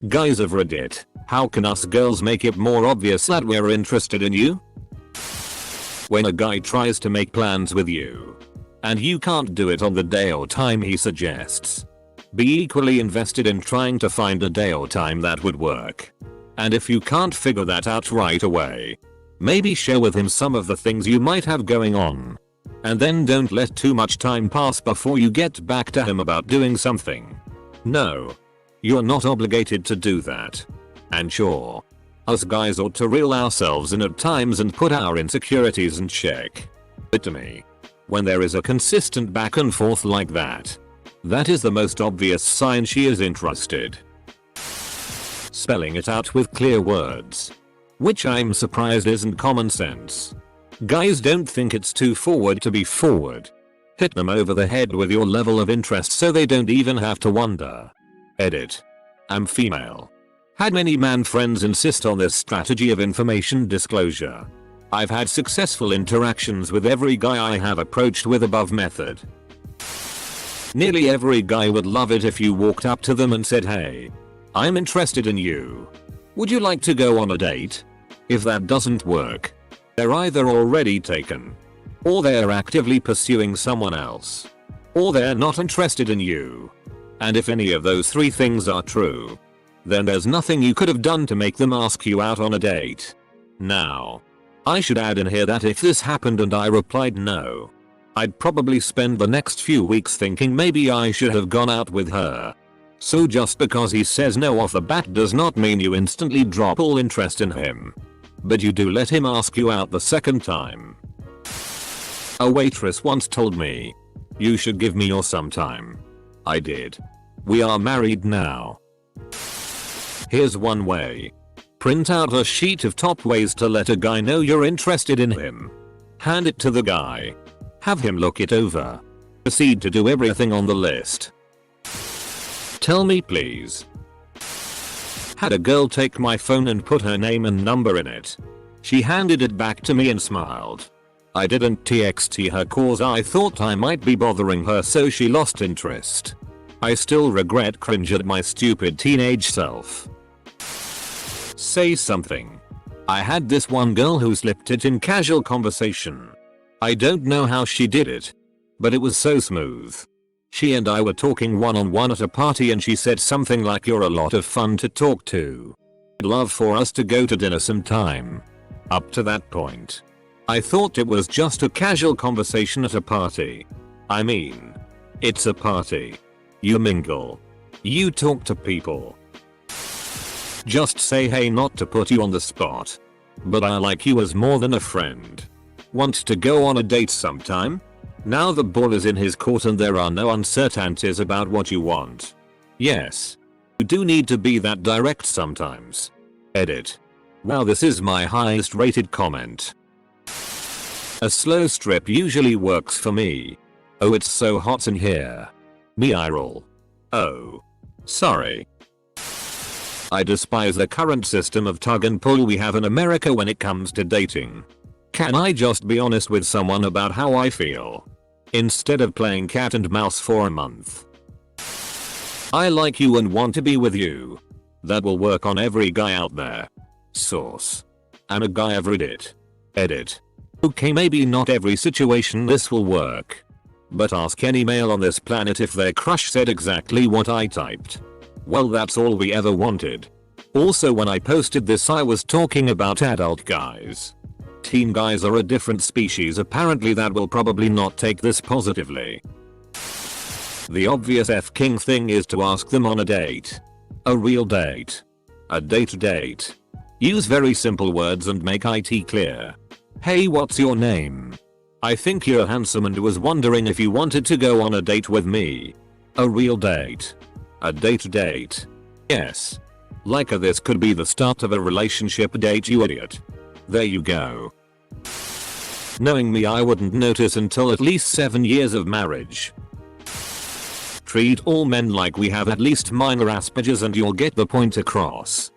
Guys of Reddit, how can us girls make it more obvious that we're interested in you? When a guy tries to make plans with you, and you can't do it on the day or time he suggests, be equally invested in trying to find a day or time that would work. And if you can't figure that out right away, maybe share with him some of the things you might have going on. And then don't let too much time pass before you get back to him about doing something. No. You're not obligated to do that. And sure, us guys ought to reel ourselves in at times and put our insecurities in check. But to me, when there is a consistent back and forth like that, that is the most obvious sign she is interested. Spelling it out with clear words, which I'm surprised isn't common sense. Guys don't think it's too forward to be forward. Hit them over the head with your level of interest so they don't even have to wonder. Edit. I'm female. Had many man friends insist on this strategy of information disclosure. I've had successful interactions with every guy I have approached with above method. Nearly every guy would love it if you walked up to them and said, "Hey, I'm interested in you. Would you like to go on a date?" If that doesn't work, they're either already taken, or they're actively pursuing someone else, or they're not interested in you. And if any of those three things are true, then there's nothing you could have done to make them ask you out on a date. Now, I should add in here that if this happened and I replied no, I'd probably spend the next few weeks thinking maybe I should have gone out with her. So just because he says no off the bat does not mean you instantly drop all interest in him. But you do let him ask you out the second time. A waitress once told me, "You should give me your some time." I did. We are married now. Here's one way. Print out a sheet of top ways to let a guy know you're interested in him. Hand it to the guy. Have him look it over. Proceed to do everything on the list. Tell me please. Had a girl take my phone and put her name and number in it. She handed it back to me and smiled. I didn't TXT her cause I thought I might be bothering her, so she lost interest. I still regret cringe at my stupid teenage self. Say something. I had this one girl who slipped it in casual conversation. I don't know how she did it, but it was so smooth. She and I were talking one-on-one at a party and she said something like, "You're a lot of fun to talk to. I'd love for us to go to dinner sometime." Up to that point, I thought it was just a casual conversation at a party. I mean, it's a party. You mingle. You talk to people. Just say hey, not to put you on the spot. But I like you as more than a friend. Want to go on a date sometime? Now the ball is in his court and there are no uncertainties about what you want. Yes. You do need to be that direct sometimes. Edit. Wow, this is my highest rated comment. A slow strip usually works for me. Oh, it's so hot in here. Me eye roll. Oh. Sorry. I despise the current system of tug and pull we have in America when it comes to dating. Can I just be honest with someone about how I feel? Instead of playing cat and mouse for a month. I like you and want to be with you. That will work on every guy out there. Source. I'm a guy of Reddit. Edit. Okay, maybe not every situation this will work. But ask any male on this planet if their crush said exactly what I typed. Well, that's all we ever wanted. Also, when I posted this I was talking about adult guys. Teen guys are a different species apparently that will probably not take this positively. The obvious F-king thing is to ask them on a date. A real date. A date. Use very simple words and make it clear. Hey, what's your name? I think you're handsome and was wondering if you wanted to go on a date with me. A real date. A date. Yes. Like this could be the start of a relationship date, you idiot. There you go. Knowing me, I wouldn't notice until at least 7 years of marriage. Treat all men like we have at least minor Asperger's and you'll get the point across.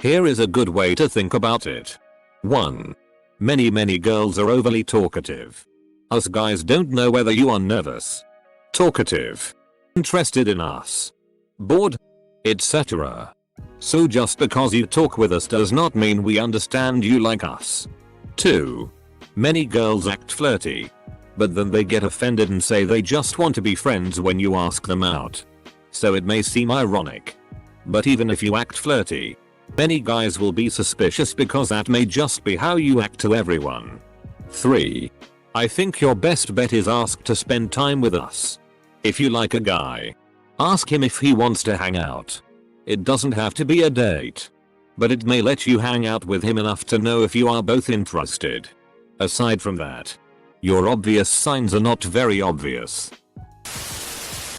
Here is a good way to think about it. 1. Many girls are overly talkative. Us guys don't know whether you are nervous, talkative, interested in us, bored, etc. So just because you talk with us does not mean we understand you like us. 2. Many girls act flirty, but then they get offended and say they just want to be friends when you ask them out. So it may seem ironic. But even if you act flirty, many guys will be suspicious because that may just be how you act to everyone. 3. I think your best bet is ask to spend time with us. If you like a guy, ask him if he wants to hang out. It doesn't have to be a date, but it may let you hang out with him enough to know if you are both interested. Aside from that, your obvious signs are not very obvious.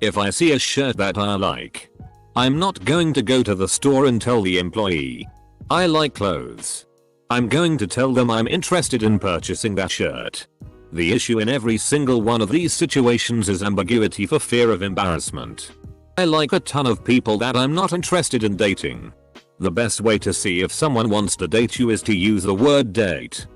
If I see a shirt that I like, I'm not going to go to the store and tell the employee I like clothes. I'm going to tell them I'm interested in purchasing that shirt. The issue in every single one of these situations is ambiguity for fear of embarrassment. I like a ton of people that I'm not interested in dating. The best way to see if someone wants to date you is to use the word date.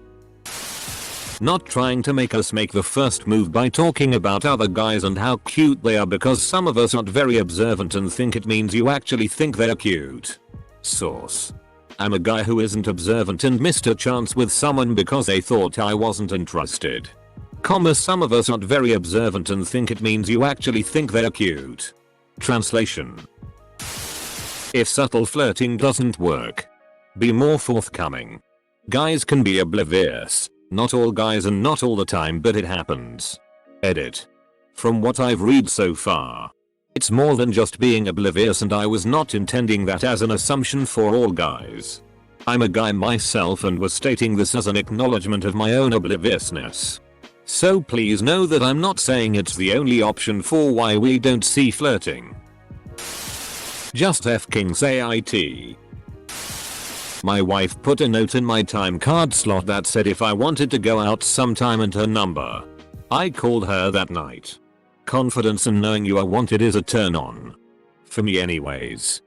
Not trying to make us make the first move by talking about other guys and how cute they are, because some of us aren't very observant and think it means you actually think they're cute. Source: I'm a guy who isn't observant and missed a chance with someone because they thought I wasn't interested. Some of us aren't very observant and think it means you actually think they're cute. Translation: if subtle flirting doesn't work, be more forthcoming. Guys can be oblivious. Not all guys and not all the time, but it happens. Edit. From what I've read so far, it's more than just being oblivious, and I was not intending that as an assumption for all guys. I'm a guy myself and was stating this as an acknowledgement of my own obliviousness. So please know that I'm not saying it's the only option for why we don't see flirting. Just f-king say it. My wife put a note in my time card slot that said if I wanted to go out sometime and her number. I called her that night. Confidence and knowing you are wanted is a turn on. For me anyways.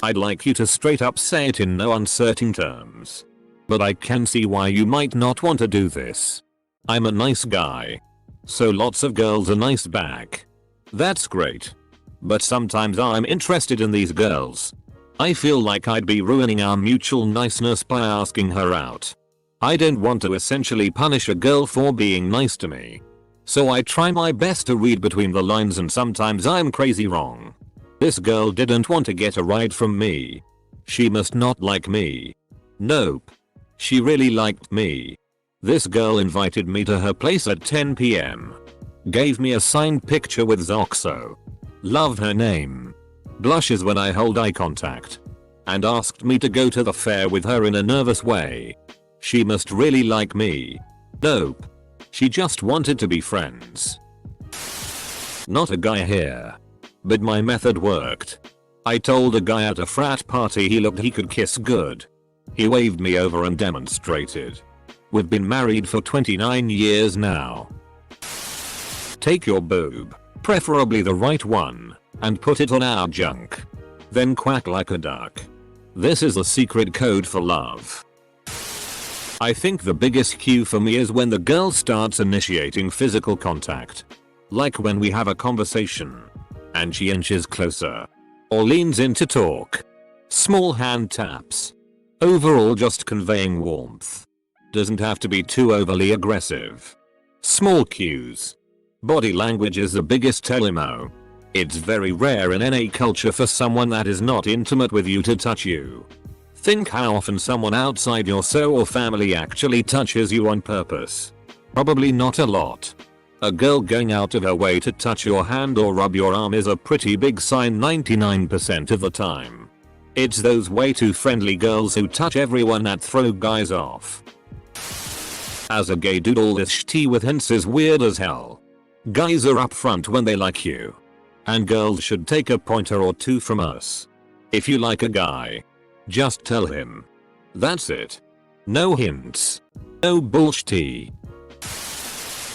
I'd like you to straight up say it in no uncertain terms. But I can see why you might not want to do this. I'm a nice guy. So lots of girls are nice back. That's great. But sometimes I'm interested in these girls. I feel like I'd be ruining our mutual niceness by asking her out. I don't want to essentially punish a girl for being nice to me. So I try my best to read between the lines, and sometimes I'm crazy wrong. This girl didn't want to get a ride from me. She must not like me. Nope. She really liked me. This girl invited me to her place at 10 PM. Gave me a signed picture with Zoxo. Love her name. Blushes when I hold eye contact. And asked me to go to the fair with her in a nervous way. She must really like me. Nope. She just wanted to be friends. Not a guy here. But my method worked. I told a guy at a frat party he looked he could kiss good. He waved me over and demonstrated. We've been married for 29 years now. Take your boob, preferably the right one, and put it on our junk. Then quack like a duck. This is the secret code for love. I think the biggest cue for me is when the girl starts initiating physical contact. Like when we have a conversation, and she inches closer, or leans in to talk. Small hand taps. Overall just conveying warmth. Doesn't have to be too overly aggressive. Small cues. Body language is the biggest tell-emo. It's very rare in NA culture for someone that is not intimate with you to touch you. Think how often someone outside your so or family actually touches you on purpose. Probably not a lot. A girl going out of her way to touch your hand or rub your arm is a pretty big sign 99% of the time. It's those way too friendly girls who touch everyone that throw guys off. As a gay dude, all this shit with hints is weird as hell. Guys are upfront when they like you. And girls should take a pointer or two from us. If you like a guy, just tell him. That's it. No hints. No bullshit.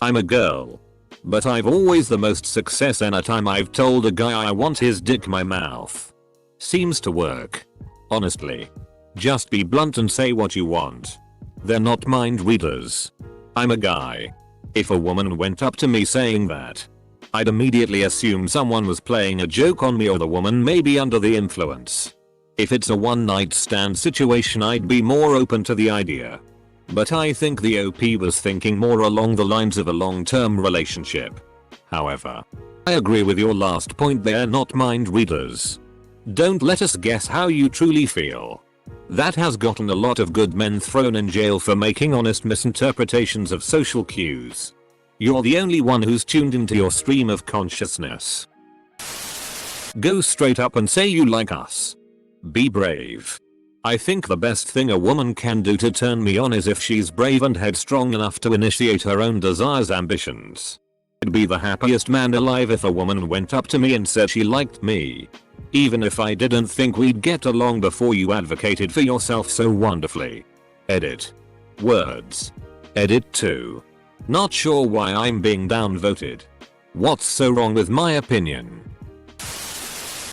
I'm a girl. But I've always the most success anytime I've told a guy I want his dick my mouth. Seems to work. Honestly. Just be blunt and say what you want. They're not mind readers. I'm a guy. If a woman went up to me saying that, I'd immediately assume someone was playing a joke on me or the woman may be under the influence. If it's a one night stand situation I'd be more open to the idea. But I think the OP was thinking more along the lines of a long-term relationship. However, I agree with your last point, they're not mind readers. Don't let us guess how you truly feel. That has gotten a lot of good men thrown in jail for making honest misinterpretations of social cues. You're the only one who's tuned into your stream of consciousness. Go straight up and say you like us. Be brave. I think the best thing a woman can do to turn me on is if she's brave and headstrong enough to initiate her own desires, ambitions. I'd be the happiest man alive if a woman went up to me and said she liked me. Even if I didn't think we'd get along before you advocated for yourself so wonderfully. Edit. Words. Edit 2. Not sure why I'm being downvoted. What's so wrong with my opinion?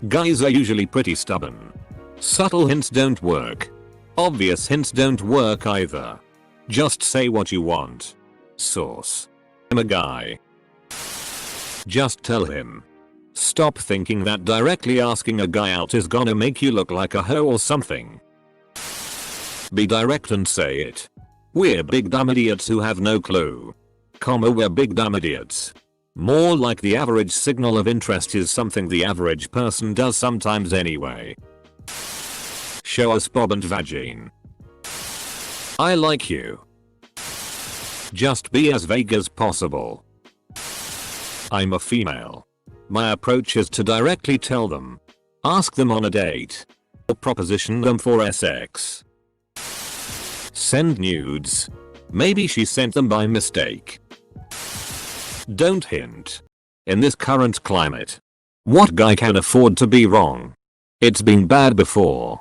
Guys are usually pretty stubborn. Subtle hints don't work. Obvious hints don't work either. Just say what you want. Source. I'm a guy. Just tell him. Stop thinking that directly asking a guy out is gonna make you look like a hoe or something. Be direct and say it. We're big dumb idiots who have no clue. We're big dumb idiots. More like the average signal of interest is something the average person does sometimes anyway. Show us bob and vagine. I like you. Just be as vague as possible. I'm a female. My approach is to directly tell them. Ask them on a date. Or proposition them for sex. Send nudes. Maybe she sent them by mistake. Don't hint. In this current climate, what guy can afford to be wrong? It's been bad before.